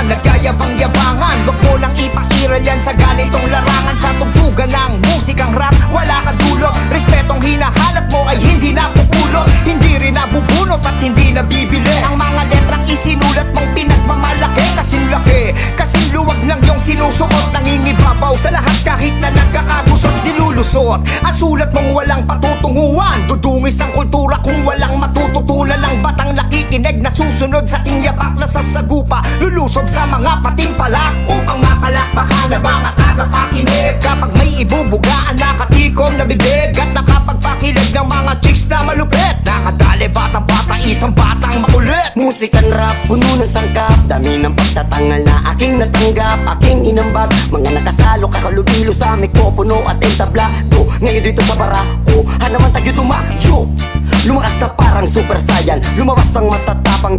nagyayabang-yabangan. Wag mo nang ipairal yan sa ganitong larangan. Sa tugtugan ng musikang rap, wala kang dulot. Respetong hinahanap mo ay hindi napupulot, hindi rin nabubunot at hindi nabibili. Ang mga letrang isinulat mong pinagmamalaki, kasing laki, kasing luwag ng iyong sinusuot. Nangingibabaw sa lahat kahit na nagkakagusot, dilulusot. Ang sulat mong walang patutunguhan, dudungis ang kultura kung walang matututunan. Ang batang nakikinig na susunod sa ating yapak na sasagupa, lulusog sa mga patimpalak upang mapalakpakan ng mga tagapakinig. Kapag may ibubugaan, nakatikom na bibig at nakapagpakilig ng mga chicks na malupit. Nakadali batang bata, isang batang makulit. Musikan rap, puno ng sangkap, dami ng pagtatangal na aking natanggap, aking inambag. Mga nakasalo, kakalubilo sa mikropono at entablado. Ngayon dito sa barako, hanaman tagyo tumayo. Lumakas na parang super saiyan, lumabas ang matatapang